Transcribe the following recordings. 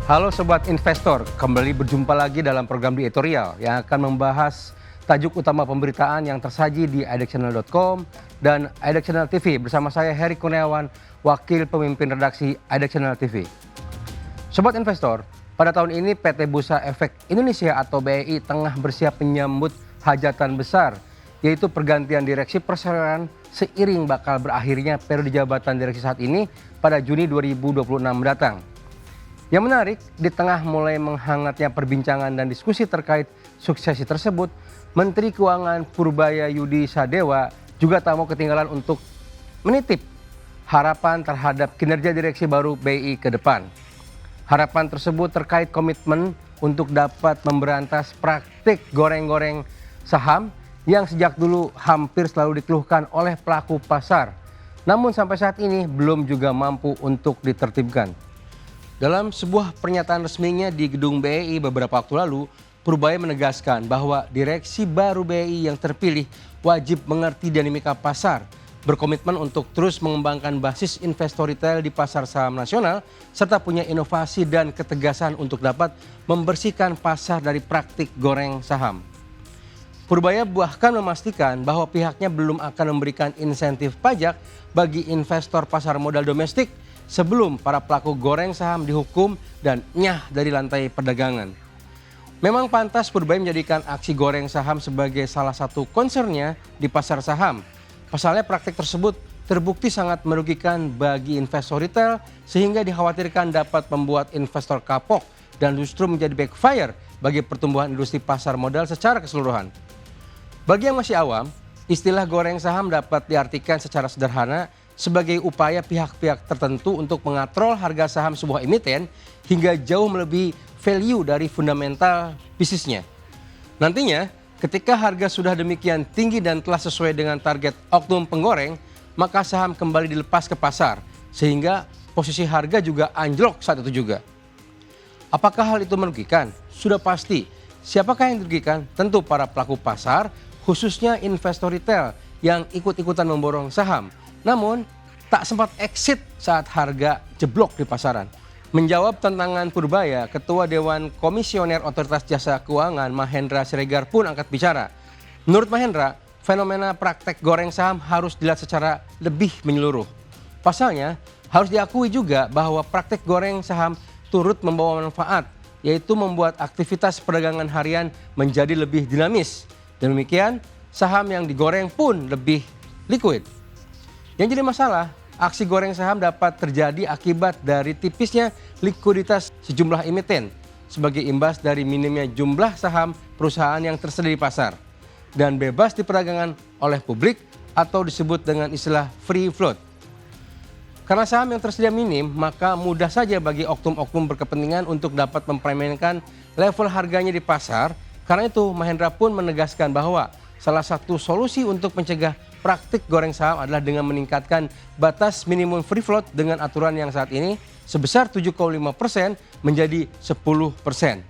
Halo Sobat Investor, kembali berjumpa lagi dalam program di editorial yang akan membahas tajuk utama pemberitaan yang tersaji di idxchannel.com dan idxchannel TV bersama saya Heri Kurniawan, Wakil Pemimpin Redaksi idxchannel TV. Sobat Investor, pada tahun ini PT Bursa Efek Indonesia atau BEI tengah bersiap menyambut hajatan besar, yaitu pergantian direksi perseroan seiring bakal berakhirnya periode jabatan direksi saat ini pada Juni 2026 mendatang. Yang menarik, di tengah mulai menghangatnya perbincangan dan diskusi terkait suksesi tersebut, Menteri Keuangan Purbaya Yudi Sadewa juga tak mau ketinggalan untuk menitip harapan terhadap kinerja direksi baru BI ke depan. Harapan tersebut terkait komitmen untuk dapat memberantas praktik goreng-goreng saham yang sejak dulu hampir selalu dikeluhkan oleh pelaku pasar, namun sampai saat ini belum juga mampu untuk ditertibkan. Dalam sebuah pernyataan resminya di gedung BEI beberapa waktu lalu, Purbaya menegaskan bahwa direksi baru BEI yang terpilih wajib mengerti dinamika pasar, berkomitmen untuk terus mengembangkan basis investor retail di pasar saham nasional, serta punya inovasi dan ketegasan untuk dapat membersihkan pasar dari praktik goreng saham. Purbaya bahkan memastikan bahwa pihaknya belum akan memberikan insentif pajak bagi investor pasar modal domestik sebelum para pelaku goreng saham dihukum dan nyah dari lantai perdagangan. Memang pantas Purbaya menjadikan aksi goreng saham sebagai salah satu concernnya di pasar saham. Pasalnya praktik tersebut terbukti sangat merugikan bagi investor retail sehingga dikhawatirkan dapat membuat investor kapok dan justru menjadi backfire bagi pertumbuhan industri pasar modal secara keseluruhan. Bagi yang masih awam, istilah goreng saham dapat diartikan secara sederhana sebagai upaya pihak-pihak tertentu untuk mengatrol harga saham sebuah emiten hingga jauh melebihi value dari fundamental bisnisnya. Nantinya, ketika harga sudah demikian tinggi dan telah sesuai dengan target oknum penggoreng, maka saham kembali dilepas ke pasar, sehingga posisi harga juga anjlok saat itu juga. Apakah hal itu merugikan? Sudah pasti. Siapakah yang dirugikan? Tentu para pelaku pasar, khususnya investor retail yang ikut-ikutan memborong saham. Namun, tak sempat exit saat harga jeblok di pasaran. Menjawab tantangan Purbaya, Ketua Dewan Komisioner Otoritas Jasa Keuangan Mahendra Siregar pun angkat bicara. Menurut Mahendra, fenomena praktek goreng saham harus dilihat secara lebih menyeluruh. Pasalnya, harus diakui juga bahwa praktek goreng saham turut membawa manfaat, yaitu membuat aktivitas perdagangan harian menjadi lebih dinamis. Dan demikian, saham yang digoreng pun lebih liquid. Yang jadi masalah, aksi goreng saham dapat terjadi akibat dari tipisnya likuiditas sejumlah emiten sebagai imbas dari minimnya jumlah saham perusahaan yang tersedia di pasar dan bebas diperdagangkan oleh publik atau disebut dengan istilah free float. Karena saham yang tersedia minim, maka mudah saja bagi oknum-oknum berkepentingan untuk dapat mempermainkan level harganya di pasar. Karena itu, Mahendra pun menegaskan bahwa salah satu solusi untuk mencegah praktik goreng saham adalah dengan meningkatkan batas minimum free float dengan aturan yang saat ini sebesar 7,5% menjadi 10%.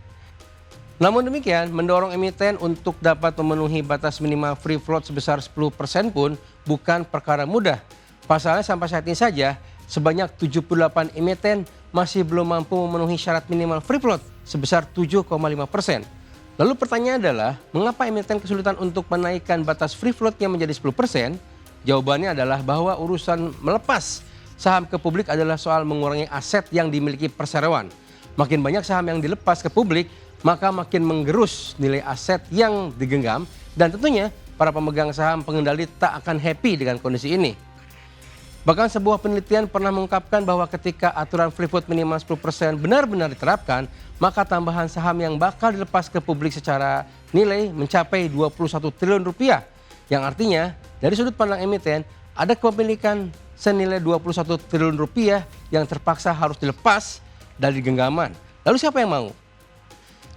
Namun demikian, mendorong emiten untuk dapat memenuhi batas minimal free float sebesar 10% pun bukan perkara mudah. Pasalnya sampai saat ini saja, sebanyak 78 emiten masih belum mampu memenuhi syarat minimal free float sebesar 7,5%. Lalu pertanyaan adalah, mengapa emiten kesulitan untuk menaikkan batas free float-nya menjadi 10%? Jawabannya adalah bahwa urusan melepas saham ke publik adalah soal mengurangi aset yang dimiliki perseroan. Makin banyak saham yang dilepas ke publik, maka makin menggerus nilai aset yang digenggam dan tentunya para pemegang saham pengendali tak akan happy dengan kondisi ini. Bahkan sebuah penelitian pernah mengungkapkan bahwa ketika aturan free float minimal 10% benar-benar diterapkan, maka tambahan saham yang bakal dilepas ke publik secara nilai mencapai 21 triliun rupiah. Yang artinya dari sudut pandang emiten ada kepemilikan senilai 21 triliun rupiah yang terpaksa harus dilepas dari genggaman. Lalu siapa yang mau?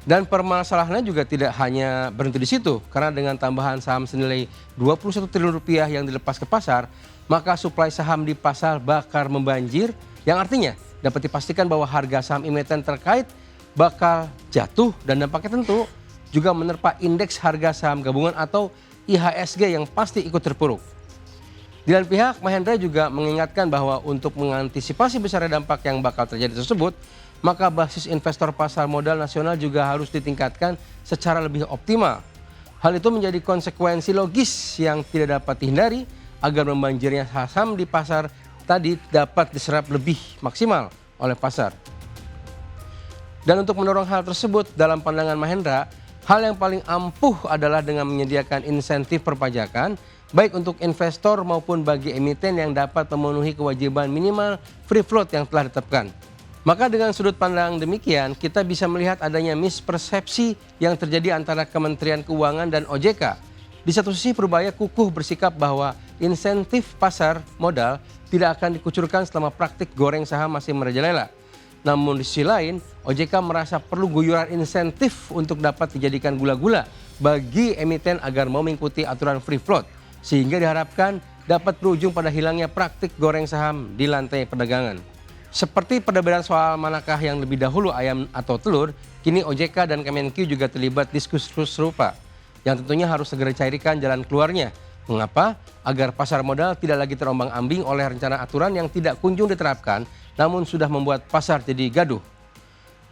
Dan permasalahannya juga tidak hanya berhenti di situ, karena dengan tambahan saham senilai 21 triliun rupiah yang dilepas ke pasar, maka suplai saham di pasar bakal membanjir, yang artinya dapat dipastikan bahwa harga saham emiten terkait bakal jatuh dan dampaknya tentu juga menerpa indeks harga saham gabungan atau IHSG yang pasti ikut terpuruk. Di lain pihak, Mahendra juga mengingatkan bahwa untuk mengantisipasi besarnya dampak yang bakal terjadi tersebut, maka basis investor pasar modal nasional juga harus ditingkatkan secara lebih optimal. Hal itu menjadi konsekuensi logis yang tidak dapat dihindari agar membanjirnya saham di pasar tadi dapat diserap lebih maksimal oleh pasar. Dan untuk mendorong hal tersebut dalam pandangan Mahendra, hal yang paling ampuh adalah dengan menyediakan insentif perpajakan baik untuk investor maupun bagi emiten yang dapat memenuhi kewajiban minimal free float yang telah ditetapkan. Maka dengan sudut pandang demikian, kita bisa melihat adanya mispersepsi yang terjadi antara Kementerian Keuangan dan OJK. Di satu sisi Perbaya kukuh bersikap bahwa insentif pasar modal tidak akan dikucurkan selama praktik goreng saham masih merajalela. Namun di sisi lain, OJK merasa perlu guyuran insentif untuk dapat dijadikan gula-gula bagi emiten agar mau mengikuti aturan free float. Sehingga diharapkan dapat berujung pada hilangnya praktik goreng saham di lantai perdagangan. Seperti perdebatan soal manakah yang lebih dahulu ayam atau telur, kini OJK dan Kemenq juga terlibat diskusi serupa yang tentunya harus segera dicairkan jalan keluarnya. Mengapa? Agar pasar modal tidak lagi terombang-ambing oleh rencana aturan yang tidak kunjung diterapkan namun sudah membuat pasar jadi gaduh.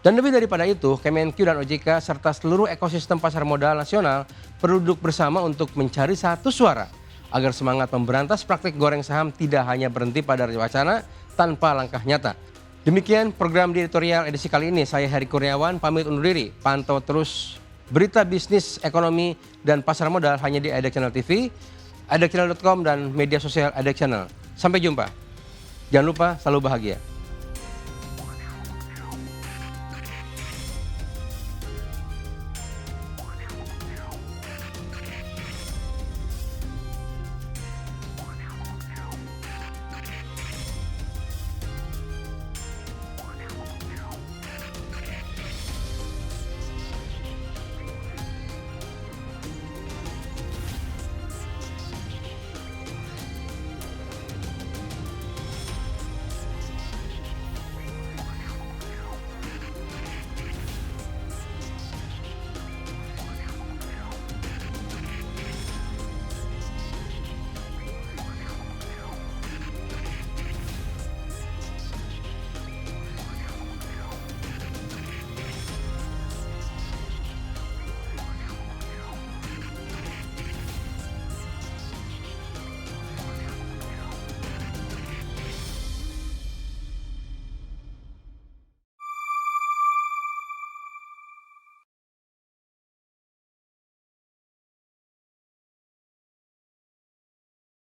Dan lebih daripada itu, Kemenq dan OJK serta seluruh ekosistem pasar modal nasional perlu duduk bersama untuk mencari satu suara agar semangat memberantas praktik goreng saham tidak hanya berhenti pada wacana tanpa langkah nyata. Demikian program di editorial edisi kali ini. Saya Heri Kurniawan pamit undur diri. Pantau terus berita bisnis, ekonomi, dan pasar modal hanya di Edek Channel TV, edekchannel.com, dan media sosial Edek Channel. Sampai jumpa. Jangan lupa selalu bahagia.